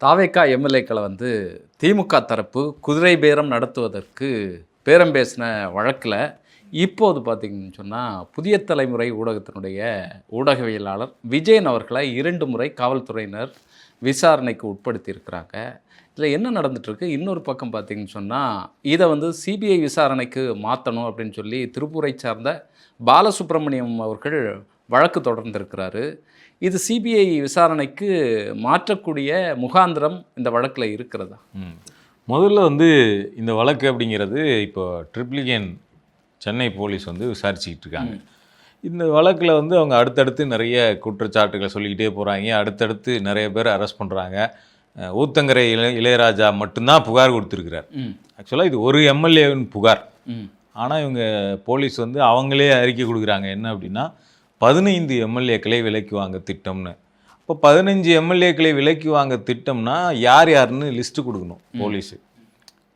தாவேக்கா எம்எல்ஏக்களை திமுக தரப்பு குதிரை பேரம் நடத்துவதற்கு பேரம் பேசின வழக்கில் இப்போது பார்த்திங்கன்னு சொன்னால் புதிய தலைமுறை ஊடகத்தினுடைய ஊடகவியலாளர் விஜயன் அவர்களை 2 முறை காவல்துறையினர் விசாரணைக்கு உட்படுத்தியிருக்கிறாங்க. இதில் என்ன நடந்துகிட்ருக்கு, இன்னொரு பக்கம் பார்த்திங்கன்னு சொன்னால் இதை சிபிஐ விசாரணைக்கு மாற்றணும் அப்படின்னு சொல்லி திருப்பூரை சார்ந்த பாலசுப்ரமணியம் அவர்கள் வழக்கு தொடர்ந்திருக்கிறாரு. இது சிபிஐ விசாரணைக்கு மாற்றக்கூடிய முகாந்திரம் இந்த வழக்கில் இருக்கிறதா? முதல்ல இந்த வழக்கு அப்படிங்கிறது இப்போ ட்ரிப்ளிகேன் சென்னை போலீஸ் விசாரிச்சுக்கிட்டு இருக்காங்க. இந்த வழக்கில் அவங்க அடுத்தடுத்து நிறைய குற்றச்சாட்டுகளை சொல்லிக்கிட்டே போகிறாங்க. அடுத்தடுத்து நிறைய பேர் அரெஸ்ட் பண்ணுறாங்க. ஊத்தங்கரை இளையராஜா மட்டும்தான் புகார் கொடுத்துருக்கிறார். ஆக்சுவலாக இது ஒரு எம்எல்ஏவின் புகார். ஆனால் இவங்க போலீஸ் அவங்களே அறிக்கை கொடுக்குறாங்க. என்ன அப்படின்னா 15 எம்எல்ஏக்களை விலைக்கு வாங்க திட்டம்னு. இப்போ 15 எம்எல்ஏக்களை விலைக்கு வாங்க திட்டம்னா யார் யாருன்னு லிஸ்ட்டு கொடுக்கணும்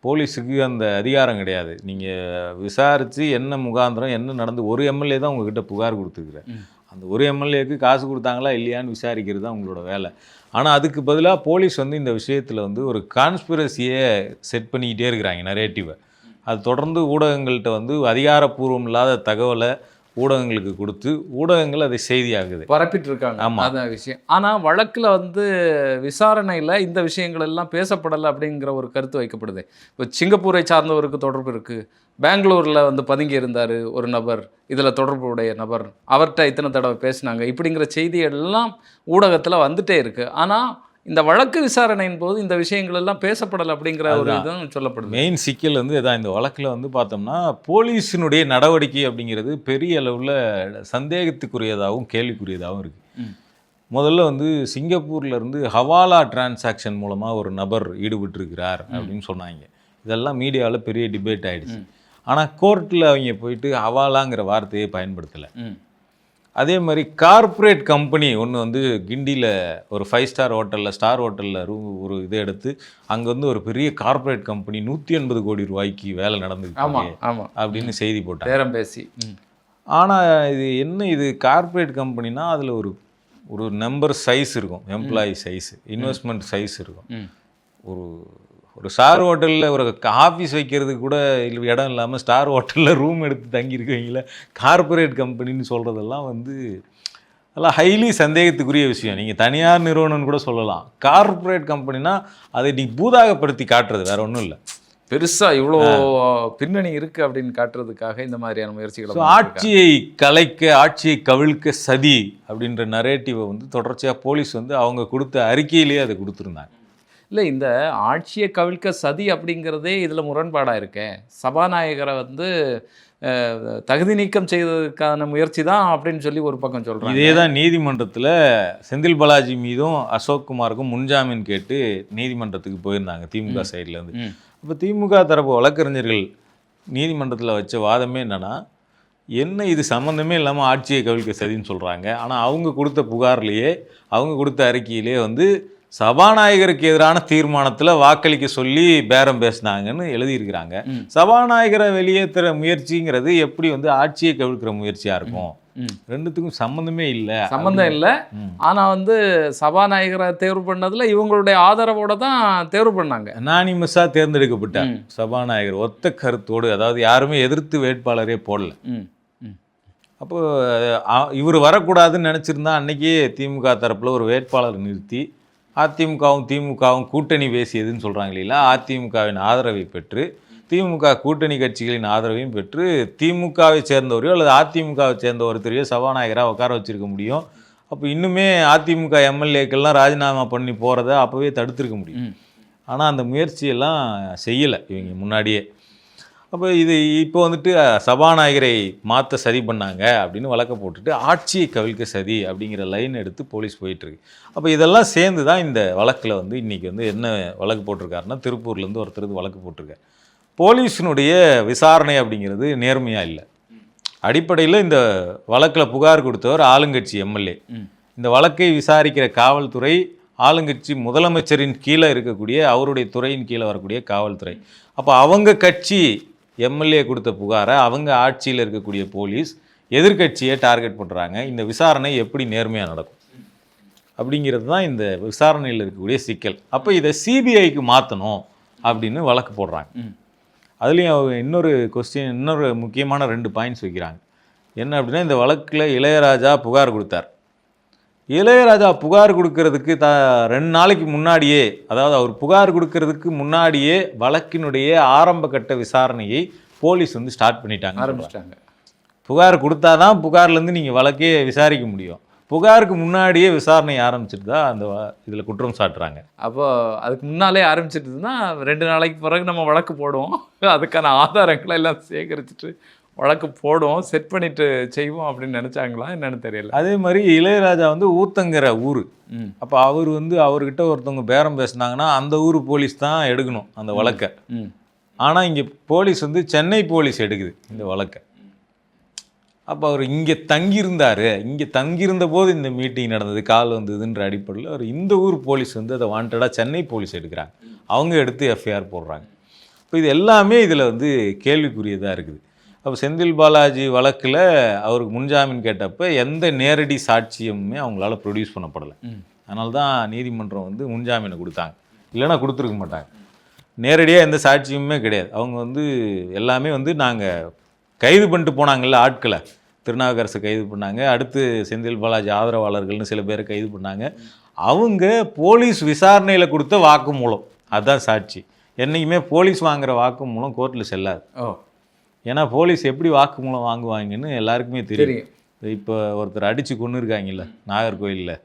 போலீஸுக்கு அந்த அதிகாரம் கிடையாது. நீங்கள் விசாரித்து என்ன முகாந்திரம் என்ன நடந்து ஒரு எம்எல்ஏ தான் உங்ககிட்ட புகார் கொடுத்துருக்குறேன். அந்த ஒரு எம்எல்ஏக்கு காசு கொடுத்தாங்களா இல்லையான்னு விசாரிக்கிறது தான் உங்களோட வேலை. ஆனால் அதுக்கு பதிலாக போலீஸ் இந்த விஷயத்தில் ஒரு கான்ஸ்பிரசியை செட் பண்ணிக்கிட்டே இருக்கிறாங்க, நரேட்டிவை. அது தொடர்ந்து ஊடகங்கள்கிட்ட அதிகாரப்பூர்வம் இல்லாத தகவலை ஊடகங்களுக்கு கொடுத்து ஊடகங்கள் அதை செய்தியாகுது பரப்பிட்டு இருக்காங்க. ஆமாம், அதான் விஷயம். ஆனால் வழக்கில் விசாரணையில் இந்த விஷயங்கள் எல்லாம் பேசப்படலை அப்படிங்கிற ஒரு கருத்து வைக்கப்படுது. இப்போ சிங்கப்பூரை சார்ந்தவருக்கு தொடர்பு இருக்குது, பெங்களூரில் பதுங்கி இருந்தார் ஒரு நபர், இதில் தொடர்புடைய நபர், அவர்கிட்ட இத்தனை தடவை பேசினாங்க, இப்படிங்கிற செய்திகள் எல்லாம் ஊடகத்தில் வந்துட்டே இருக்குது. ஆனால் இந்த வழக்கு விசாரணையின் போது இந்த விஷயங்கள் எல்லாம் பேசப்படலை அப்படிங்கிற ஒரு இதுவும் சொல்லப்படுது. மெயின் சிக்கல் இதான். இந்த வழக்கில் பார்த்தோம்னா போலீஸினுடைய நடவடிக்கை அப்படிங்கிறது பெரிய அளவில் சந்தேகத்துக்குரியதாகவும் கேள்விக்குரியதாகவும் இருக்குது. முதல்ல சிங்கப்பூர்லேருந்து ஹவாலா டிரான்சாக்ஷன் மூலமாக ஒரு நபர் ஈடுபட்டிருக்கிறார் அப்படின்னு சொன்னாங்க. இதெல்லாம் மீடியாவில் பெரிய டிபேட் ஆகிடுச்சு. ஆனால் கோர்ட்டில் அவங்க போயிட்டு ஹவாலாங்கிற வார்த்தையை பயன்படுத்தலை. அதே மாதிரி கார்ப்பரேட் கம்பெனி ஒன்று கிண்டியில் ஒரு 5 ஸ்டார் ஹோட்டலில் ஸ்டார் ஹோட்டலில் ஒரு இதை எடுத்து அங்கே ஒரு பெரிய கார்ப்பரேட் கம்பெனி 180 கோடி ரூபாய்க்கு வேலை நடந்துருக்கு அப்படின்னு செய்தி போட்டாங்க, பேரம் பேசி. ஆனால் இது கார்ப்பரேட் கம்பெனினா அதில் ஒரு நம்பர் சைஸ் இருக்கும், எம்ப்ளாயி சைஸ், இன்வெஸ்ட்மெண்ட் சைஸ் இருக்கும். ஒரு ஸ்டார் ஹோட்டலில் ஒரு ஆஃபீஸ் வைக்கிறதுக்கு கூட இடம் இல்லாமல் ஸ்டார் ஹோட்டலில் ரூம் எடுத்து தங்கியிருக்கவங்கள கார்ப்பரேட் கம்பெனின்னு சொல்கிறதெல்லாம் அதெல்லாம் ஹைலி சந்தேகத்துக்குரிய விஷயம். நீங்கள் தனியார் நிறுவனம்னு கூட சொல்லலாம். கார்ப்பரேட் கம்பெனினா அதை நீ பூதாகப்படுத்தி காட்டுறது வேறு ஒன்றும் இல்லை. பெருசாக இவ்வளோ பின்னணி இருக்குது அப்படின்னு காட்டுறதுக்காக இந்த மாதிரியான முயற்சிகள். ஆட்சியை கலைக்க, ஆட்சியை கவிழ்க்க சதி அப்படின்ற நரேட்டிவை தொடர்ச்சியாக போலீஸ் அவங்க கொடுத்த அறிக்கையிலேயே அதை கொடுத்துருந்தாங்க. இல்லை, இந்த ஆட்சியை கவிழ்க்க சதி அப்படிங்கிறதே இதில் முரண்பாடாக இருக்கேன். சபாநாயகரை தகுதி நீக்கம் செய்வதற்கான முயற்சி தான் அப்படின்னு சொல்லி ஒரு பக்கம் சொல்கிறாங்க. இதே தான் நீதிமன்றத்தில் செந்தில் பாலாஜி மீதும் அசோக் குமாருக்கும் முன்ஜாமீன் கேட்டு நீதிமன்றத்துக்கு போயிருந்தாங்க திமுக சைட்லேருந்து. அப்போ திமுக தரப்பு வழக்கறிஞர்கள் நீதிமன்றத்தில் வச்ச வாதமே என்னென்னா, என்ன இது சம்மந்தமே இல்லாமல் ஆட்சியை கவிழ்க்க சதின்னு சொல்கிறாங்க. ஆனால் அவங்க கொடுத்த புகார்லேயே, அவங்க கொடுத்த அறிக்கையிலே சபாநாயகருக்கு எதிரான தீர்மானத்தில் வாக்களிக்க சொல்லி பேரம் பேசினாங்கன்னு எழுதியிருக்கிறாங்க. சபாநாயகரை வெளியேற்றுற முயற்சிங்கிறது எப்படி ஆட்சியை கவிழ்க்கிற முயற்சியாக இருக்கும்? ரெண்டுத்துக்கும் சம்மந்தமே இல்லை. சம்மந்தம் இல்லை. ஆனால் சபாநாயகரை தேர்வு பண்ணதில் இவங்களுடைய ஆதரவோடு தான் தேர்வு பண்ணாங்க. அனானிமஸாக தேர்ந்தெடுக்கப்பட்ட சபாநாயகர் ஒத்த கருத்தோடு, அதாவது யாருமே எதிர்த்து வேட்பாளரே போடல. அப்போது இவர் வரக்கூடாதுன்னு நினச்சிருந்தா அன்றைக்கே திமுக தரப்பில் ஒரு வேட்பாளர் நிறுத்தி அதிமுகவும் திமுகவும் கூட்டணி பேசியதுன்னு சொல்கிறாங்க இல்லைங்களா, அதிமுகவின் ஆதரவை பெற்று திமுக கூட்டணி கட்சிகளின் ஆதரவையும் பெற்று திமுகவை சேர்ந்தவரையோ அல்லது அதிமுகவை சேர்ந்த ஒருத்தரையோ சபாநாயகராக உட்கார வச்சுருக்க முடியும். அப்போ இன்னுமே அதிமுக எம்எல்ஏக்கள்லாம் ராஜினாமா பண்ணி போகிறத அப்போவே தடுத்துருக்க முடியும். ஆனால் அந்த முயற்சியெல்லாம் செய்யலை இவங்க முன்னாடியே. அப்போ இப்போ சபாநாயகரை மாற்ற சதி பண்ணாங்க அப்படின்னு வழக்க போட்டுட்டு ஆட்சியை கவிழ்க்க சதி அப்படிங்கிற லைன் எடுத்து போலீஸ் போயிட்டுருக்கு. அப்போ இதெல்லாம் சேர்ந்து தான் இந்த வழக்கில் இன்றைக்கி என்ன வழக்கு போட்டிருக்காருன்னா, திருப்பூர்லேருந்து ஒருத்தருக்கு வழக்கு போட்டிருக்காரு. போலீஸினுடைய விசாரணை அப்படிங்கிறது நேர்மையாக இல்லை. அடிப்படையில் இந்த வழக்கில் புகார் கொடுத்தவர் ஆளுங்கட்சி எம்எல்ஏ. இந்த வழக்கை விசாரிக்கிற காவல்துறை ஆளுங்கட்சி முதலமைச்சரின் கீழே இருக்கக்கூடிய அவருடைய துறையின் கீழே வரக்கூடிய காவல்துறை. அப்போ அவங்க கட்சி எம்எல்ஏ கொடுத்த புகாரை அவங்க ஆட்சியில் இருக்கக்கூடிய போலீஸ் எதிர்கட்சியை டார்கெட் பண்ணுறாங்க. இந்த விசாரணை எப்படி நேர்மையாக நடக்கும்? அப்படிங்கிறது தான் இந்த விசாரணையில் இருக்கக்கூடிய சிக்கல். அப்போ இதை சிபிஐக்கு மாற்றணும் அப்படின்னு வழக்கு போடுறாங்க. அதுலேயும் அவங்க இன்னொரு முக்கியமான 2 பாயிண்ட்ஸ் வைக்கிறாங்க. என்ன அப்படின்னா, இந்த வழக்கில் இளையராஜா புகார் கொடுத்தார். இளையராஜா புகார் கொடுக்கறதுக்கு 2 நாளைக்கு முன்னாடியே, அதாவது அவர் புகார் கொடுக்கறதுக்கு முன்னாடியே வழக்கினுடைய ஆரம்ப கட்ட விசாரணையை போலீஸ் வந்து ஸ்டார்ட் ஆரம்பிச்சிட்டாங்க. புகார் கொடுத்தா தான் புகார்லேருந்து நீங்கள் வழக்கே விசாரிக்க முடியும். புகாருக்கு முன்னாடியே விசாரணை ஆரம்பிச்சுட்டு தான் அந்த இதில் குற்றம் சாட்டுறாங்க. அப்போ அதுக்கு முன்னாலே ஆரம்பிச்சிட்டுதுன்னா 2 நாளைக்கு பிறகு நம்ம வழக்கு போடுவோம், அதுக்கான ஆதாரங்களை எல்லாம் சேகரிச்சுட்டு வழக்கு போடுவோம், செட் பண்ணிட்டு செய்வோம் அப்படின்னு நினச்சாங்களா என்னன்னு தெரியல. அதே மாதிரி இளையராஜா வந்து ஊத்தங்கிற ஊர். அப்போ அவர் வந்து அவர்கிட்ட ஒருத்தவங்க பேரம் பேசினாங்கன்னா அந்த ஊர் போலீஸ் தான் எடுக்கணும் அந்த வழக்கை. ஆனால் இங்கே போலீஸ் வந்து சென்னை போலீஸ் எடுக்குது இந்த வழக்கை. அப்போ அவர் இங்கே தங்கியிருந்தார், இங்கே தங்கியிருந்த போது இந்த மீட்டிங் நடந்தது, கால் வந்ததுன்ற அடிப்படையில் அவர் இந்த ஊர் போலீஸ் வந்து அதை வாண்டடாக சென்னை போலீஸ் எடுக்கிறாங்க. அவங்க எடுத்து எஃப்ஐஆர் போடுறாங்க. இப்போ இது எல்லாமே இதில் வந்து கேள்விக்குரியதாக இருக்குது. அப்போ செந்தில் பாலாஜி வழக்கில் அவருக்கு முன்ஜாமீன் கேட்டப்போ எந்த நேரடி சாட்சியமுமே அவங்களால ப்ரொடியூஸ் பண்ணப்படலை. அதனால தான் நீதிமன்றம் வந்து முன்ஜாமீனை கொடுத்தாங்க. இல்லைன்னா கொடுத்துருக்க மாட்டாங்க. நேரடியாக எந்த சாட்சியமுமே கிடையாது. அவங்க வந்து எல்லாமே வந்து நாங்கள் கைது பண்ணிட்டு போனாங்கல்ல ஆட்களை, திருநாவுக்கரசு கைது பண்ணாங்க, அடுத்து செந்தில் பாலாஜி ஆதரவாளர்கள்னு சில பேரை கைது பண்ணாங்க. அவங்க போலீஸ் விசாரணையில் கொடுத்த வாக்குமூலம் அதுதான் சாட்சி. என்றைக்குமே போலீஸ் வாங்குகிற வாக்குமூலம் கோர்ட்டில் செல்லாது. ஏன்னா போலீஸ் எப்படி வாக்குமூலம் வாங்குவாங்கன்னு எல்லாருக்குமே தெரியும். இப்போ ஒருத்தர் அடித்து கொண்டு இருக்காங்கல்ல நாகர்கோயிலில்,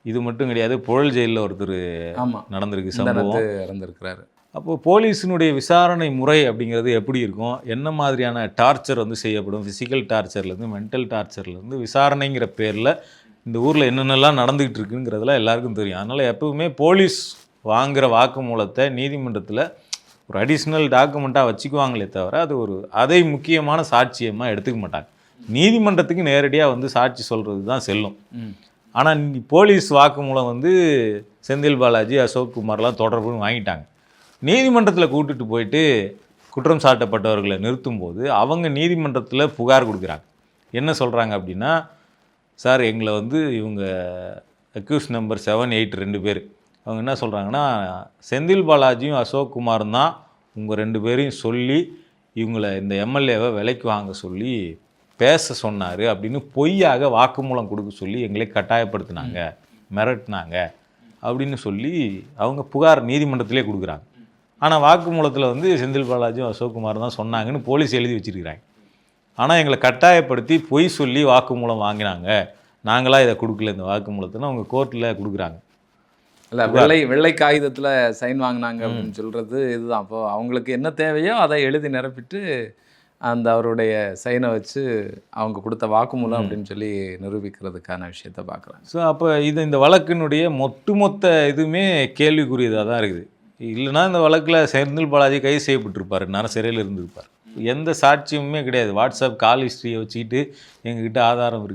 இது மட்டும் கிடையாது, புழல் ஜெயிலில் ஒருத்தர் நடந்திருக்கு, சம்பவம் இறந்துருக்கிறாரு. அப்போது போலீஸினுடைய விசாரணை முறை அப்படிங்கிறது எப்படி இருக்கும், என்ன மாதிரியான டார்ச்சர் வந்து செய்யப்படும், ஃபிசிக்கல் டார்ச்சர்லேருந்து மென்டல் டார்ச்சர்லேருந்து விசாரணைங்கிற பேரில் இந்த ஊரில் என்னென்னலாம் நடந்துக்கிட்டு இருக்குங்கிறதுலாம் எல்லாருக்கும் தெரியும். அதனால் எப்பவுமே போலீஸ் வாங்குகிற வாக்குமூலத்தை நீதிமன்றத்தில் ஒரு அடிஷ்னல் டாக்குமெண்ட்டாக வச்சுக்குவாங்களே தவிர அதை முக்கியமான சாட்சியமாக எடுத்துக்க மாட்டாங்க. நீதிமன்றத்துக்கு நேரடியாக வந்து சாட்சி சொல்கிறது தான் செல்லும். ஆனால் போலீஸ் வாக்குமூலம் வந்து செந்தில் பாலாஜி, அசோக் குமார்லாம் தொடர்புன்னு வாங்கிட்டாங்க. நீதிமன்றத்தில் கூட்டிட்டு போயிட்டு குற்றம் சாட்டப்பட்டவர்களை நிறுத்தும்போது அவங்க நீதிமன்றத்தில் புகார் கொடுக்குறாங்க. என்ன சொல்கிறாங்க அப்படின்னா, சார் எங்களை வந்து இவங்க அக்யூஸ் நம்பர் 7, 8 2 பேர் அவங்க என்ன சொல்கிறாங்கன்னா, செந்தில் பாலாஜியும் அசோக் குமாரும் தான் உங்கள் 2 பேரையும் சொல்லி இவங்களை இந்த எம்எல்ஏவை விலைக்கு வாங்க சொல்லி பேச சொன்னார் அப்படின்னு பொய்யாக வாக்குமூலம் கொடுக்க சொல்லி எங்களை கட்டாயப்படுத்தினாங்க, மிரட்டினாங்க அப்படின்னு சொல்லி அவங்க புகார் நீதிமன்றத்திலே கொடுக்குறாங்க. ஆனால் வாக்குமூலத்தில் வந்து செந்தில் பாலாஜியும் அசோக் குமார் தான் சொன்னாங்கன்னு போலீஸ் எழுதி வச்சுருக்கிறாங்க. ஆனால் எங்களை கட்டாயப்படுத்தி பொய் சொல்லி வாக்குமூலம் வாங்கினாங்க, நாங்களாக இதை கொடுக்கல இந்த வாக்குமூலத்தில் அவங்க கோர்ட்டில் கொடுக்குறாங்க. இல்லை வெள்ளை காகிதத்தில் சைன் வாங்கினாங்க அப்படின்னு சொல்கிறது இதுதான். அப்போது அவங்களுக்கு என்ன தேவையோ அதை எழுதி நிரப்பிட்டு அந்த அவருடைய சைனை வச்சு அவங்க கொடுத்த வாக்குமூலம் அப்படின்னு சொல்லி நிரூபிக்கிறதுக்கான விஷயத்த பார்க்குறாங்க. ஸோ அப்போ இந்த வழக்கினுடைய மொத்த இதுவுமே கேள்விக்குரியதாக தான் இருக்குது. இல்லைனா இந்த வழக்கில் செந்தில் பாலாஜி கைது செய்யப்பட்டிருப்பார், நேரம் சிறையில் இருந்திருப்பார். எந்த சாட்சியமுமே கிடையாது. வாட்ஸ்அப் கால் ஹிஸ்ட்ரியை வச்சுக்கிட்டு எங்ககிட்ட ஆதாரம்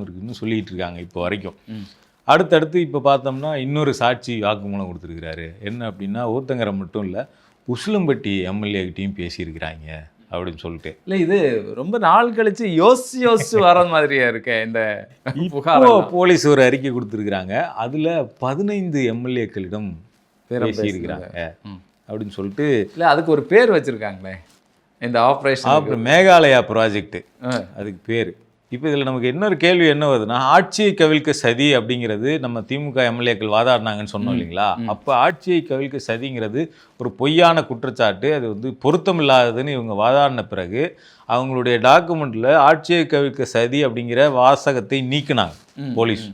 இருக்குதுன்னு சொல்லிகிட்டு இருக்காங்க இப்போ வரைக்கும். அடுத்தடுத்து இப்போ பார்த்தோம்னா இன்னொரு சாட்சி வாக்குமூலம் கொடுத்துருக்கிறாரு. என்ன அப்படின்னா, ஊத்தங்கரை மட்டும் இல்லை, உசிலம்பட்டி எம்எல்ஏகிட்டையும் பேசியிருக்கிறாங்க அப்படின்னு சொல்லிட்டு. இல்லை, இது ரொம்ப நாள் கழித்து யோசிச்சு வர மாதிரியா இருக்க இந்த புகார். போலீஸ் ஒரு அறிக்கை கொடுத்துருக்குறாங்க, அதில் 15 எம்எல்ஏக்களிடம் பேசியிருக்கிறாங்க அப்படின்னு சொல்லிட்டு. இல்லை, அதுக்கு ஒரு பேர் வச்சுருக்காங்களே, இந்த ஆப்ரேஷன் மேகாலயா ப்ராஜெக்ட், அதுக்கு பேர். இப்போ இதில் நமக்கு இன்னொரு கேள்வி என்ன வருதுன்னா, ஆட்சியை கவிழ்க்க சதி அப்படிங்கிறது நம்ம திமுக எம்எல்ஏக்கள் வாதாடினாங்கன்னு சொன்னோம் இல்லைங்களா. அப்போ ஆட்சியை கவிழ்க்க சதிங்கிறது ஒரு பொய்யான குற்றச்சாட்டு, அது வந்து பொருத்தமில்லாததுன்னு இவங்க வாதாடின பிறகு அவங்களுடைய டாக்குமெண்ட்டில் ஆட்சியை கவிழ்க்க சதி அப்படிங்கிற வாசகத்தை நீக்கினாங்க. போலீஸ்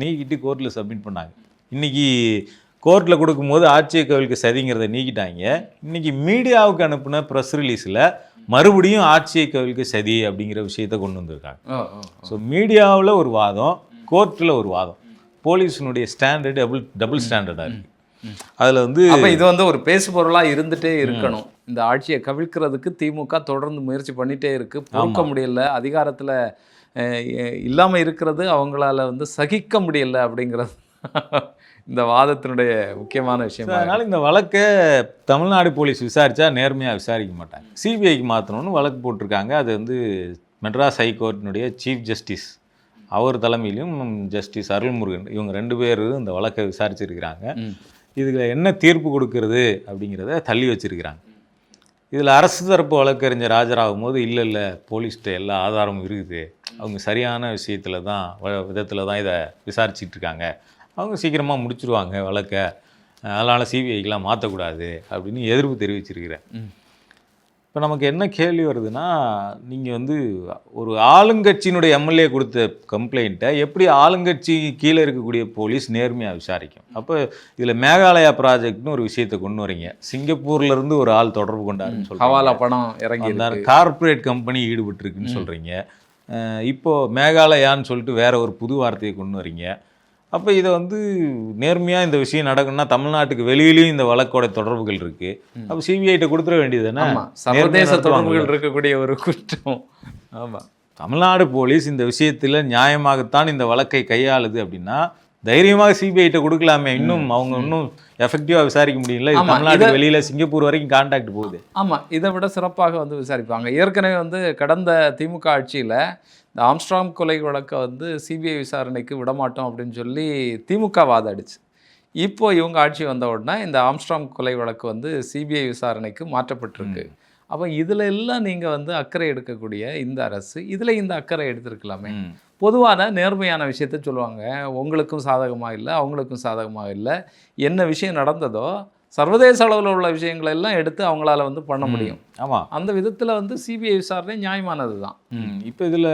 நீக்கிட்டு கோர்ட்டில் சப்மிட் பண்ணாங்க. இன்றைக்கி கோர்ட்டில் கொடுக்கும்போது ஆட்சியை கவிழ்க்க சதிங்கிறத நீக்கிட்டாங்க. இன்றைக்கி மீடியாவுக்கு அனுப்பின ப்ரெஸ் ரிலீஸில் மறுபடியும் ஆட்சியை கவிழ்க்க சதி அப்படிங்கிற விஷயத்தை கொண்டு வந்திருக்காங்க. ஸோ மீடியாவில் ஒரு வாதம், கோர்ட்டில் ஒரு வாதம். போலீஸினுடைய ஸ்டாண்டர்டு டபுள் ஸ்டாண்டர்டாக இருக்குது. அதில் வந்து இது வந்து ஒரு பேசு பொருளாக இருந்துகிட்டே இருக்கணும். இந்த ஆட்சியை கவிழ்க்கிறதுக்கு திமுக தொடர்ந்து முயற்சி பண்ணிகிட்டே இருக்குது, பொறுக்க முடியல, அதிகாரத்தில் இல்லாமல் இருக்கிறது அவங்களால வந்து சகிக்க முடியல அப்படிங்கிறது இந்த வாதத்தினுடைய முக்கியமான விஷயம். அதனால் இந்த வழக்கை தமிழ்நாடு போலீஸ் விசாரித்தா நேர்மையாக விசாரிக்க மாட்டாங்க, சிபிஐக்கு மாற்றணும்னு வழக்கு போட்டிருக்காங்க. அது வந்து மெட்ராஸ் ஹைகோர்ட்டினுடைய சீஃப் ஜஸ்டிஸ் அவர் தலைமையிலும் ஜஸ்டிஸ் அருள்முருகன் இவங்க 2 பேரும் இந்த வழக்கை விசாரிச்சிருக்கிறாங்க. இதுல என்ன தீர்ப்பு கொடுக்கறது அப்படிங்கிறத தள்ளி வச்சிருக்கிறாங்க. இதில் அரசு தரப்பு வழக்கறிஞர் ஆஜராகும் போது இல்லை போலீஸ்கிட்ட எல்லா ஆதாரமும் இருக்குது, அவங்க சரியான விதத்தில் தான் இதை விசாரிச்சுட்டு இருக்காங்க, அவங்க சீக்கிரமாக முடிச்சிருவாங்க வழக்கை, அதனால் சிபிஐக்கெலாம் மாற்றக்கூடாது அப்படின்னு எதிர்ப்பு தெரிவிச்சிருக்கிறேன். இப்போ நமக்கு என்ன கேள்வி வருதுன்னா, நீங்கள் வந்து ஒரு ஆளுங்கட்சியினுடைய எம்எல்ஏ கொடுத்த கம்ப்ளைண்ட்டை எப்படி ஆளுங்கட்சி கீழே இருக்கக்கூடிய போலீஸ் நேர்மையாக விசாரிக்கும்? அப்போ இதில் மேகாலயா ப்ராஜெக்ட்னு ஒரு விஷயத்தை கொண்டு வரீங்க, சிங்கப்பூர்லேருந்து ஒரு ஆள் தொடர்பு கொண்டாருன்னு சொல்கிறீங்க, ஹவாலா பணம் இறங்கி கார்ப்பரேட் கம்பெனி ஈடுபட்டிருக்குன்னு சொல்கிறீங்க, இப்போது மேகாலயான்னு சொல்லிட்டு வேற ஒரு புது வார்த்தையை கொண்டு வரீங்க. அப்போ இதை வந்து நேர்மையாக இந்த விஷயம் நடக்கும்னா தமிழ்நாட்டுக்கு வெளியிலையும் இந்த வழக்கோட தொடர்புகள் இருக்குது, அப்போ சிபிஐட்ட கொடுத்துட வேண்டியது தானே? சர்வதேச தொடர்புகள் இருக்கக்கூடிய ஒரு குற்றம். ஆமாம், தமிழ்நாடு போலீஸ் இந்த விஷயத்தில் நியாயமாகத்தான் இந்த வழக்கை கையாளுது அப்படின்னா தைரியமாக சிபிஐட்ட கொடுக்கலாமே, இன்னும் அவங்க இன்னும் எஃபெக்டிவாக விசாரிக்க முடியல. தமிழ்நாடு வெளியில் சிங்கப்பூர் வரைக்கும் கான்டாக்ட் போகுது. ஆமாம், இதை விட சிறப்பாக வந்து விசாரிப்பாங்க. ஏற்கனவே வந்து கடந்த திமுக ஆட்சியில் இந்த ஆம்ஸ்ட்ராங் கொலை வழக்கை வந்து சிபிஐ விசாரணைக்கு விடமாட்டோம் அப்படின்னு சொல்லி திமுக வாதாடிச்சு. இப்போ இவங்க ஆட்சி வந்த உடனே இந்த ஆம்ஸ்ட்ராங் கொலை வழக்கு வந்து சிபிஐ விசாரணைக்கு மாற்றப்பட்டிருக்கு. அப்போ இதில் எல்லாம் நீங்கள் வந்து அக்கறை எடுக்கக்கூடிய இந்த அரசு இதில் இந்த அக்கறை எடுத்திருக்கலாமே. பொதுவான நேர்மையான விஷயத்த சொல்லுவாங்க, உங்களுக்கும் சாதகமாக இல்லை அவங்களுக்கும் சாதகமாக இல்லை, என்ன விஷயம் நடந்ததோ சர்வதேச அளவில் உள்ள விஷயங்களை எல்லாம் எடுத்து அவங்களால வந்து பண்ண முடியும். ஆமாம், அந்த விதத்தில் வந்து சிபிஐ விசாரணை நியாயமானது தான். இப்போ இதில்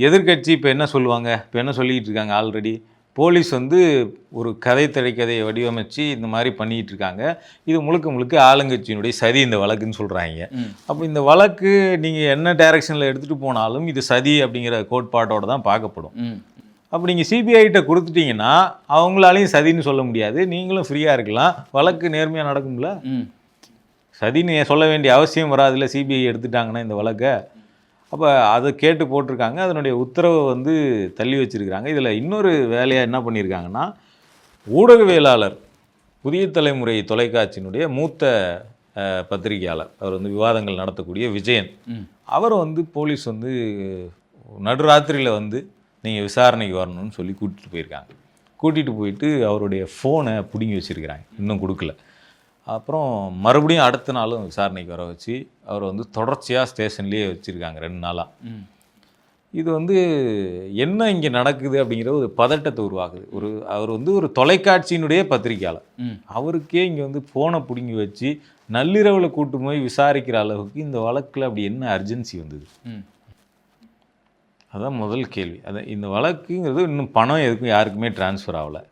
எதிர்கட்சி இப்போ என்ன சொல்லுவாங்க, இப்போ என்ன சொல்லிக்கிட்டு இருக்காங்க, ஆல்ரெடி போலீஸ் வந்து ஒரு திரைக்கதையை வடிவமைச்சு இந்த மாதிரி பண்ணிகிட்டு இருக்காங்க, இது முழுக்க ஆளுங்கட்சியினுடைய சதி இந்த வழக்குன்னு சொல்கிறாங்க. அப்போ இந்த வழக்கு நீங்கள் என்ன டைரக்ஷனில் எடுத்துகிட்டு போனாலும் இது சதி அப்படிங்கிற கோட்பாட்டோடு தான் பார்க்கப்படும். அப்போ நீங்கள் சிபிஐட்ட கொடுத்துட்டீங்கன்னா அவங்களாலையும் சதின்னு சொல்ல முடியாது, நீங்களும் ஃப்ரீயாக இருக்கலாம், வழக்கு நேர்மையாக நடக்கும்ல. சதின்னு சொல்ல வேண்டிய அவசியம் வராதுல்ல சிபிஐ எடுத்துட்டாங்கன்னா இந்த வழக்கை. அப்போ அதை கேட்டு போட்டிருக்காங்க, அதனுடைய உத்தரவை வந்து தள்ளி வச்சுருக்கிறாங்க. இதில் இன்னொரு வேலையாக என்ன பண்ணியிருக்காங்கன்னா, ஊடகவியலாளர் புதிய தலைமுறை தொலைக்காட்சியினுடைய மூத்த பத்திரிகையாளர், அவர் வந்து விவாதங்கள் நடத்தக்கூடிய விஜயன், அவரை வந்து போலீஸ் வந்து நடுராத்திரியில் வந்து நீங்கள் விசாரணைக்கு வரணும்னு சொல்லி கூட்டிகிட்டு போயிட்டு அவருடைய ஃபோனை பிடுங்கி வச்சுருக்கிறாங்க, இன்னும் கொடுக்கல. அப்புறம் மறுபடியும் அடுத்த நாளும் விசாரணைக்கு வர வச்சு அவரை வந்து தொடர்ச்சியாக ஸ்டேஷன்லேயே வச்சுருக்காங்க 2 நாளாக. இது வந்து என்ன இங்கே நடக்குது அப்படிங்கிற ஒரு பதட்டத்தை உருவாக்குது. அவர் வந்து ஒரு தொலைக்காட்சியினுடைய பத்திரிகையாளர், அவருக்கே இங்கே வந்து ஃபோனை பிடுங்கி வச்சு நள்ளிரவில் கூட்டு போய் விசாரிக்கிற அளவுக்கு இந்த வழக்கில் அப்படி என்ன அர்ஜென்சி வந்தது? அதுதான் முதல் கேள்வி. இந்த வழக்குங்கிறது இன்னும் பணம் எதுக்கும் யாருக்குமே டிரான்ஸ்ஃபர் ஆகலை.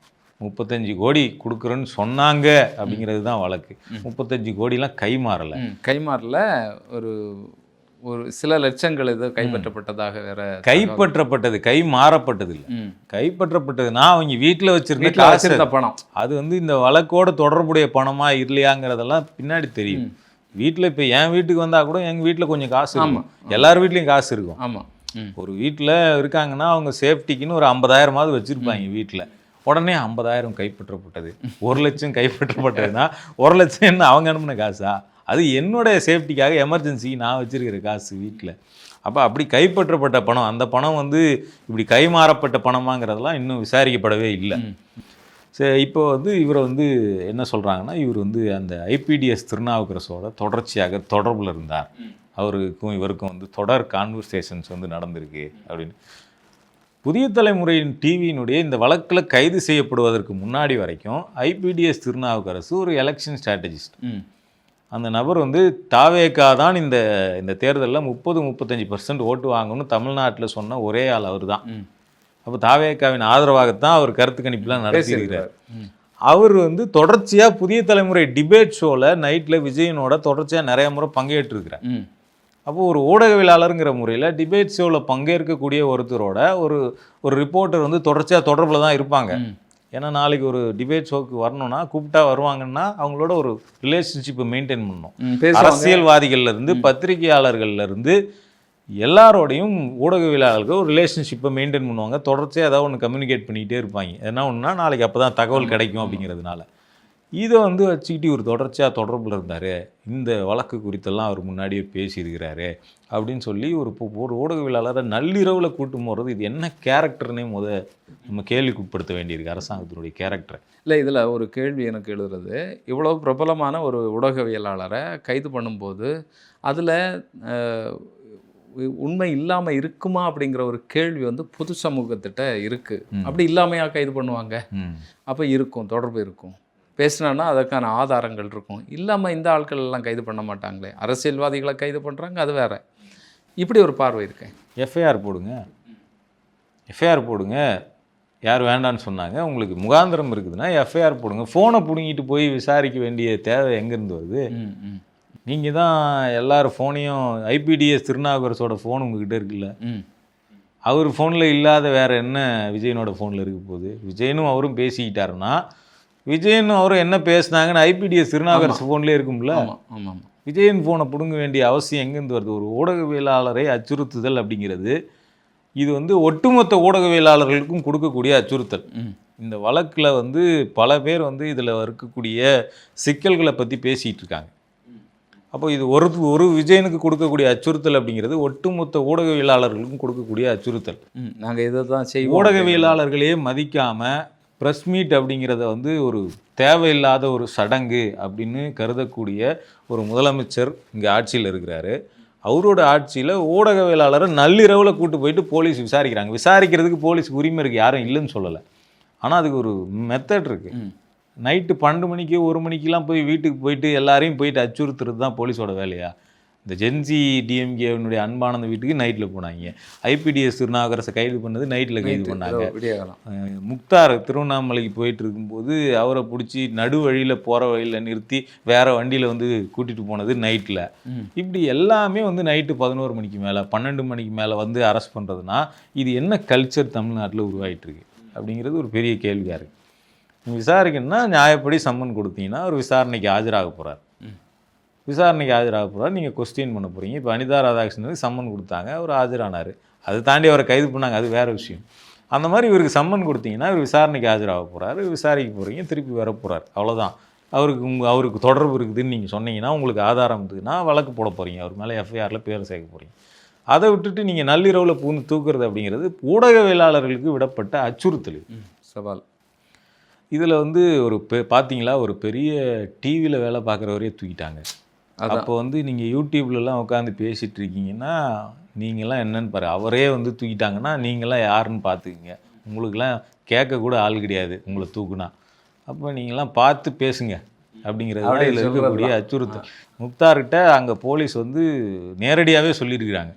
35 கோடி கொடுக்குறோன்னு சொன்னாங்க அப்படிங்கிறது தான் வழக்கு. 35 கோடிலாம் கைமாறல, ஒரு சில லட்சங்கள் ஏதோ கைப்பற்றப்பட்டதாக வேற. கைப்பற்றப்பட்டது, கை மாறப்பட்டது இல்லை. கைப்பற்றப்பட்டதுன்னா அவங்க வீட்டில் வச்சிருந்த பணம், அது வந்து இந்த வழக்கோட தொடர்புடைய பணமா இல்லையாங்கிறதெல்லாம் பின்னாடி தெரியும். வீட்டில் இப்போ என் வீட்டுக்கு வந்தால் கூட எங்கள் வீட்டில் கொஞ்சம் காசு இருக்கும், எல்லார் வீட்லேயும் காசு இருக்கும். ஆமாம், ஒரு வீட்டில் இருக்காங்கன்னா அவங்க சேஃப்டிக்குன்னு ஒரு 50,000 வச்சுருப்பாங்க வீட்டில். உடனே 50,000 கைப்பற்றப்பட்டது, 1 லட்சம் கைப்பற்றப்பட்டதுன்னா 1 லட்சம் என்ன அவங்க அனுப்பின காசா? அது என்னோடய சேஃப்டிக்காக எமர்ஜென்சிக்கு நான் வச்சுருக்கிற காசு வீட்டில். அப்போ அப்படி கைப்பற்றப்பட்ட பணம், அந்த பணம் வந்து இப்படி கைமாறப்பட்ட பணமாங்கிறதெல்லாம் இன்னும் விசாரிக்கப்படவே இல்லை. சரி, இப்போ வந்து இவரை வந்து என்ன சொல்கிறாங்கன்னா, இவர் வந்து அந்த ஐபிடிஎஸ் திருநாவுக்கரசோட தொடர்ச்சியாக தொடர்பில் இருந்தார், அவருக்கும் இவருக்கும் வந்து தொடர் கான்வர்சேஷன்ஸ் வந்து நடந்திருக்கு அப்படின்னு. புதிய தலைமுறையின் டிவியினுடைய இந்த வழக்கில் கைது செய்யப்படுவதற்கு முன்னாடி வரைக்கும் ஐபிடிஎஸ் திருநாவுக்கரசு ஒரு எலெக்ஷன் ஸ்ட்ராட்டஜிஸ்ட். அந்த நபர் வந்து தாவேகா தான் இந்த தேர்தலில் 30-35% ஓட்டு வாங்கணும்னு தமிழ்நாட்டில் சொன்ன ஒரே ஆள் அவர் தான். அப்போ தாவேகாவின் ஆதரவாகத்தான் அவர் கருத்து கணிப்புலாம் நடத்தியிருக்கிறார். அவர் வந்து தொடர்ச்சியாக புதிய தலைமுறை டிபேட் ஷோவில் நைட்டில் விஜயனோட தொடர்ச்சியாக நிறைய முறை பங்கேற்றிருக்கிறார். அப்போது ஒரு ஊடகவியலாளருங்கிற முறையில் டிபேட் ஷோவில் பங்கேற்கக்கூடிய ஒருத்தரோட ஒரு ரிப்போர்ட்டர் வந்து தொடர்ச்சியாக தொடர்பில் தான் இருப்பாங்க. ஏன்னா நாளைக்கு ஒரு டிபேட் ஷோக்கு வரணும்னா கூப்பிட்டா வருவாங்கன்னா அவங்களோட ஒரு ரிலேஷன்ஷிப்பை மெயின்டைன் பண்ணணும். அரசியல்வாதிகள்லேருந்து பத்திரிகையாளர்கள்லேருந்து எல்லாரோடையும் ஊடகவியலாளர்கள் ஒரு ரிலேஷன்ஷிப்பை மெயின்டைன் பண்ணுவாங்க. தொடர்ச்சியாக ஏதாவது ஒன்று கம்யூனிகேட் பண்ணிக்கிட்டே இருப்பாங்க. என்ன ஒன்றுனா நாளைக்கு அப்போ தான் தகவல் கிடைக்கும் அப்படிங்கிறதுனால. இதை வந்து வச்சுக்கிட்டு இவர் தொடர்ச்சியாக தொடர்பில் இருந்தார், இந்த வழக்கு குறித்தெல்லாம் அவர் முன்னாடியே பேசியிருக்கிறாரு அப்படின்னு சொல்லி ஒரு ஊடகவியலாளரை நள்ளிரவில் கூட்டும் போகிறது, இது என்ன கேரக்டர்னே நம்ம கேள்விக்கு உட்படுத்த வேண்டியிருக்கு அரசாங்கத்தினுடைய கேரக்டரை. இல்லை, இதில் ஒரு கேள்வி எனக்கு எழுதுறது, இவ்வளோ பிரபலமான ஒரு ஊடகவியலாளரை கைது பண்ணும்போது அதில் உண்மை இல்லாமல் இருக்குமா அப்படிங்கிற ஒரு கேள்வி வந்து பொது சமூகத்திட்ட இருக்குது. அப்படி இல்லாமையா கைது பண்ணுவாங்க? அப்போ இருக்கும், தொடர்பு இருக்கும், பேசினான்னா அதற்கான ஆதாரங்கள் இருக்கும். இல்லாமல் இந்த ஆட்கள் எல்லாம் கைது பண்ண மாட்டாங்களே, அரசியல்வாதிகளை கைது பண்ணுறாங்க, அது வேற. இப்படி ஒரு பார்வை இருக்கு. எஃப்ஐஆர் போடுங்க, யார் வேண்டான்னு சொன்னாங்க, உங்களுக்கு முகாந்திரம் இருக்குதுன்னா எஃப்ஐஆர் போடுங்க. ஃபோனை பிடுங்கிட்டு போய் விசாரிக்க வேண்டிய தேவை எங்கேருந்து வருது? நீங்கள் தான் எல்லாரும் ஃபோனையும், ஐபிடிஎஸ் திருநாவுக்கரசோட ஃபோன் உங்ககிட்ட இருக்குல்ல, அவர் ஃபோனில் இல்லாத வேறு என்ன விஜயனோட ஃபோனில் இருக்க போகுது? விஜயனும் அவரும் பேசிக்கிட்டாருன்னா விஜயனும் அவரும் என்ன பேசுனாங்கன்னு ஐபிடிஎஸ் திருநாவுக்கரசு ஃபோன்லேயே இருக்கும்ல. ஆமாம், விஜயன் ஃபோனை பிடுங்க வேண்டிய அவசியம் எங்கேருந்து வருது? ஒரு ஊடகவியலாளரை அச்சுறுத்துதல் அப்படிங்கிறது இது வந்து ஒட்டுமொத்த ஊடகவியலாளர்களுக்கும் கொடுக்கக்கூடிய அச்சுறுத்தல். இந்த வழக்கில் வந்து பல பேர் வந்து இதில் இருக்கக்கூடிய சிக்கல்களை பற்றி பேசிகிட்டு இருக்காங்க. அப்போ இது ஒரு விஜயனுக்கு கொடுக்கக்கூடிய அச்சுறுத்தல் அப்படிங்கிறது ஒட்டுமொத்த ஊடகவியலாளர்களுக்கும் கொடுக்கக்கூடிய அச்சுறுத்தல். நாங்கள் இதை தான் செய்வோம். ஊடகவியலாளர்களையே மதிக்காமல் ப்ரெஸ் மீட் அப்படிங்கிறத வந்து ஒரு தேவையில்லாத ஒரு சடங்கு அப்படின்னு கருதக்கூடிய ஒரு முதலமைச்சர் இங்கே ஆட்சியில் இருக்கிறாரு. அவரோட ஆட்சியில் ஊடகவியலாளரை நள்ளிரவில் கூட்டு போயிட்டு போலீஸ் விசாரிக்கிறாங்க. விசாரிக்கிறதுக்கு போலீஸுக்கு உரிமை இருக்குது, யாரும் இல்லைன்னு சொல்லலை. ஆனால் அதுக்கு ஒரு மெத்தட் இருக்குது. நைட்டு 12 மணிக்கு 1 மணிக்கெலாம் போய் வீட்டுக்கு போயிட்டு எல்லாரையும் போயிட்டு அச்சுறுத்துறது தான் போலீஸோட வேலையா? இந்த ஜென்சி டிஎம்கேனுடைய அன்பானந்த வீட்டுக்கு நைட்டில் போனாங்க. ஐபிடிஎஸ் திருநாவுக்கரசை கைது பண்ணது நைட்டில் கைது பண்ணாங்க. முக்தார் திருவண்ணாமலைக்கு போயிட்டு இருக்கும்போது அவரை பிடிச்சி நடு வழியில் போகிற வழியில் நிறுத்தி வேறு வண்டியில் வந்து கூட்டிகிட்டு போனது நைட்டில். இப்படி எல்லாமே வந்து நைட்டு 11 மணிக்கு மேலே 12 மணிக்கு மேலே வந்து அரெஸ்ட் பண்ணுறதுனா இது என்ன கல்ச்சர் தமிழ்நாட்டில் உருவாகிட்டு இருக்கு அப்படிங்கிறது ஒரு பெரிய கேள்வியாக இருக்குது. விசாரிக்கணும்னா நியாயப்படி சம்மன் கொடுத்தீங்கன்னா அவர் விசாரணைக்கு ஆஜராக போகிறார். நீங்கள் கொஸ்டின் பண்ண போகிறீங்க. இப்போ அனிதா ராதாகிருஷ்ணனுக்கு சம்மன் கொடுத்தாங்க, அவர் ஆஜரானார். அது தாண்டி அவரை கைது பண்ணாங்க, அது வேறு விஷயம். அந்த மாதிரி இவருக்கு சம்மன் கொடுத்தீங்கன்னா இவர் விசாரணைக்கு ஆஜராக போகிறாரு, விசாரிக்க போகிறீங்க, திருப்பி வர போகிறார், அவ்வளோதான். அவருக்கு தொடர்பு இருக்குதுன்னு நீங்கள் சொன்னீங்கன்னா, உங்களுக்கு ஆதாரம் இருந்ததுன்னா வழக்கு போட போகிறீங்க, அவர் மேலே எஃப்ஐஆரில் பேர் சேர்க்க போகிறீங்க. அதை விட்டுட்டு நீங்கள் நள்ளிரவில் பூந்து தூக்குறது அப்படிங்கிறது ஊடகவியலாளர்களுக்கு விடப்பட்ட அச்சுறுத்தல், சவால். இதில் வந்து பார்த்தீங்களா, ஒரு பெரிய டிவியில் வேலை பார்க்குறவரே தூக்கிட்டாங்க. அப்போ வந்து நீங்கள் யூடியூப்லலாம் உட்காந்து பேசிகிட்டு இருக்கீங்கன்னா நீங்களாம் என்னன்னு பாரு, அவரே வந்து தூக்கிட்டாங்கன்னா நீங்களாம் யாருன்னு பார்த்துக்குங்க. உங்களுக்கெல்லாம் கேட்கக்கூட ஆள் கிடையாது உங்களை தூக்குனா. அப்போ நீங்களாம் பார்த்து பேசுங்க அப்படிங்கிறது இதில் இருக்கக்கூடிய அச்சுறுத்தல். முக்தார்கிட்ட அங்கே போலீஸ் வந்து நேரடியாகவே சொல்லியிருக்கிறாங்க,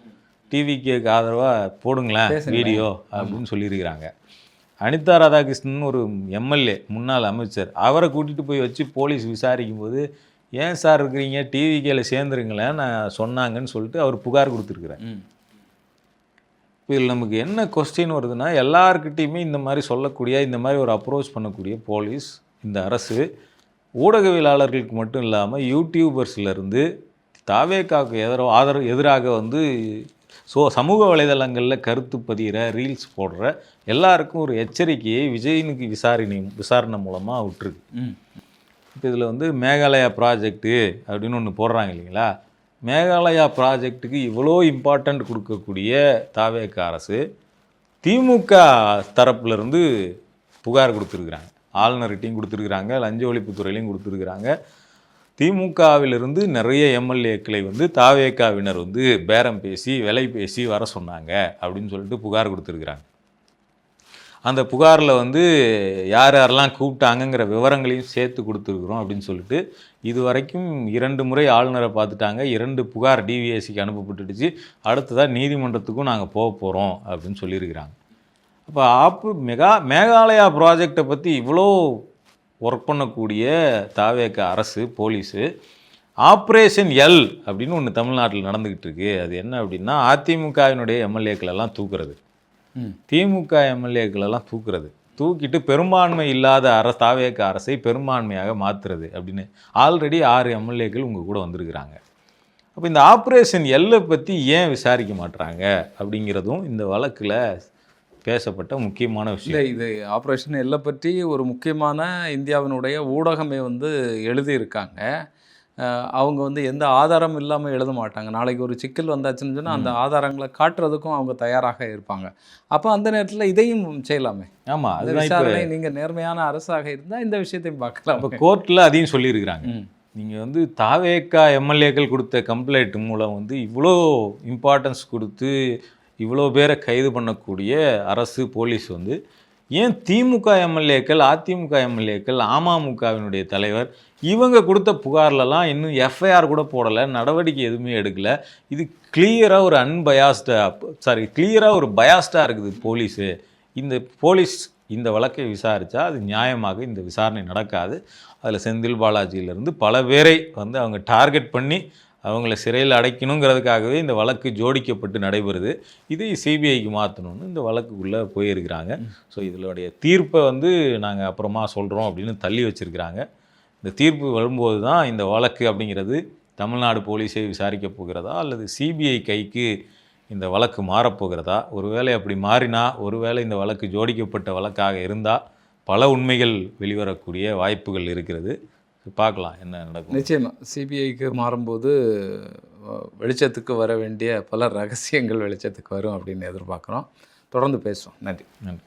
டிவிக்கு ஆதரவாக போடுங்களேன் வீடியோ அப்படின்னு சொல்லியிருக்கிறாங்க. அனிதா ராதாகிருஷ்ணன் ஒரு எம்எல்ஏ, முன்னாள் அமைச்சர், அவரை கூட்டிகிட்டு போய் வச்சு போலீஸ் விசாரிக்கும் போது ஏன் சார் இருக்கிறீங்க, டிவிகேல சேர்ந்துருங்களேன் நான் சொன்னாங்கன்னு சொல்லிட்டு அவர் புகார் கொடுத்துருக்குறேன். இப்போ இதில் நமக்கு என்ன கொஸ்டின் வருதுன்னா, எல்லாருக்கிட்டையுமே இந்த மாதிரி சொல்லக்கூடிய, இந்த மாதிரி ஒரு அப்ரோச் பண்ணக்கூடிய போலீஸ், இந்த அரசு ஊடகவியலாளர்களுக்கு மட்டும் இல்லாமல் யூடியூபர்ஸ்லேருந்து தாவேக்காவுக்கு எதிராக வந்து சமூக வலைதளங்களில் கருத்து பதிகிற, ரீல்ஸ் போடுற எல்லாருக்கும் ஒரு எச்சரிக்கையை விஜயனுக்கு விசாரணை மூலமாக விட்டுருக்கு. இப்போ இதில் வந்து மேகாலயா ப்ராஜெக்ட்டு அப்படின்னு ஒன்று போடுறாங்க இல்லைங்களா. மேகாலயா ப்ராஜெக்ட்டுக்கு இவ்வளோ இம்பார்ட்டண்ட் கொடுக்கக்கூடிய தாவேக அரசு திமுக தரப்புலேருந்து புகார் கொடுத்துருக்குறாங்க, ஆளுநர்கிட்டையும் கொடுத்துருக்குறாங்க, லஞ்ச ஒழிப்புத்துறையிலையும் கொடுத்துருக்குறாங்க. திமுகவிலிருந்து நிறைய எம்எல்ஏக்களை வந்து தாவேகாவினர் வந்து பேரம் பேசி விலை பேசி வர சொன்னாங்க அப்படின்னு சொல்லிட்டு புகார் கொடுத்துருக்குறாங்க. அந்த புகாரில் வந்து யார் யாரெல்லாம் கூப்பிட்டாங்கங்கிற விவரங்களையும் சேர்த்து கொடுத்துருக்குறோம் அப்படின்னு சொல்லிட்டு இது வரைக்கும் 2 முறை ஆளுநரை பார்த்துட்டாங்க, 2 புகார் டிவிஎஸ்சிக்கு அனுப்பப்பட்டுடுச்சு, அடுத்ததாக நீதிமன்றத்துக்கும் நாங்கள் போக போகிறோம் அப்படின்னு சொல்லியிருக்கிறாங்க. அப்போ மேகாலயா ப்ராஜெக்டை பற்றி இவ்வளோ ஒர்க் பண்ணக்கூடிய தாவேக அரசு போலீஸு ஆப்ரேஷன் எல் அப்படின்னு ஒன்று தமிழ்நாட்டில் நடந்துக்கிட்டு இருக்கு. அது என்ன அப்படின்னா, அதிமுகவினுடைய எம்எல்ஏக்களெல்லாம் தூக்குறது, திமுக எம்எல்ஏக்களெல்லாம் தூக்கிட்டு பெரும்பான்மை இல்லாத தாவேக அரசை பெரும்பான்மையாக மாற்றுறது அப்படின்னு ஆல்ரெடி 6 எம்எல்ஏக்கள் உங்கள் கூட வந்திருக்கிறாங்க. அப்போ இந்த ஆப்ரேஷன் எல்லை பற்றி ஏன் விசாரிக்க மாட்டுறாங்க அப்படிங்கிறதும் இந்த வழக்கில் பேசப்பட்ட முக்கியமான இல்லை, விஷயம். இது ஆப்ரேஷன் எல்லை பற்றி ஒரு முக்கியமான இந்தியாவினுடைய ஊடகமே வந்து எழுதியிருக்காங்க. அவங்க வந்து எந்த ஆதாரம் இல்லாமல் எழுத மாட்டாங்க. நாளைக்கு ஒரு சிக்கல் வந்தாச்சுன்னு சொன்னால் அந்த ஆதாரங்களை காட்டுறதுக்கும் அவங்க தயாராக இருப்பாங்க. அப்போ அந்த நேரத்தில் இதையும் செய்யலாமே. ஆமாம், அந்த அதுதான் இப்போ விசாரணை நீங்கள் நேர்மையான அரசாக இருந்தால் இந்த விஷயத்தையும் பார்க்கலாம். இப்போ கோர்ட்டில் அதையும் சொல்லியிருக்கிறாங்க. ம். நீங்கள் வந்து தாவேக்கா எம்எல்ஏக்கள் கொடுத்த கம்ப்ளைண்ட் மூலம் வந்து இவ்வளோ இம்பார்ட்டன்ஸ் கொடுத்து இவ்வளோ பேரை கைது பண்ணக்கூடிய அரசு போலீஸ் வந்து ஏன் திமுக எம்எல்ஏக்கள், அதிமுக எம்எல்ஏக்கள், அமமுகவினுடைய தலைவர் இவங்க கொடுத்த புகார்லலாம் இன்னும் எஃப்ஐஆர் கூட போடலை, நடவடிக்கை எதுவுமே எடுக்கலை? இது கிளியராக ஒரு கிளியராக ஒரு பயாஸ்டாக இருக்குது போலீஸு. இந்த போலீஸ் இந்த வழக்கை விசாரித்தா அது நியாயமாக இந்த விசாரணை நடக்காது. அதில் செந்தில் பாலாஜியிலேருந்து பல பேரை வந்து அவங்க டார்கெட் பண்ணி அவங்கள சிறையில் அடைக்கணுங்கிறதுக்காகவே இந்த வழக்கு ஜோடிக்கப்பட்டு நடைபெறுது. இதை சிபிஐக்கு மாற்றணும்னு இந்த வழக்குக்குள்ளே போயிருக்கிறாங்க. ஸோ இதனுடைய தீர்ப்பை வந்து நாங்கள் அப்புறமா சொல்கிறோம் அப்படின்னு தள்ளி வச்சுருக்கிறாங்க. இந்த தீர்ப்பு வரும்போது தான் இந்த வழக்கு அப்படிங்கிறது தமிழ்நாடு போலீஸை விசாரிக்க போகிறதா அல்லது சிபிஐ கைக்கு இந்த வழக்கு மாறப்போகிறதா? ஒருவேளை அப்படி மாறினா, ஒருவேளை இந்த வழக்கு ஜோடிக்கப்பட்ட வழக்காக இருந்தால் பல உண்மைகள் வெளிவரக்கூடிய வாய்ப்புகள் இருக்கிறது. பார்க்கலாம் என்ன நடக்கும். நிச்சயமாக சிபிஐக்கு மாறும்போது வெளிச்சத்துக்கு வர வேண்டிய பல ரகசியங்கள் வெளிச்சத்துக்கு வரும் அப்படின்னு எதிர்பார்க்குறோம். தொடர்ந்து பேசுவோம். நன்றி. நன்றி.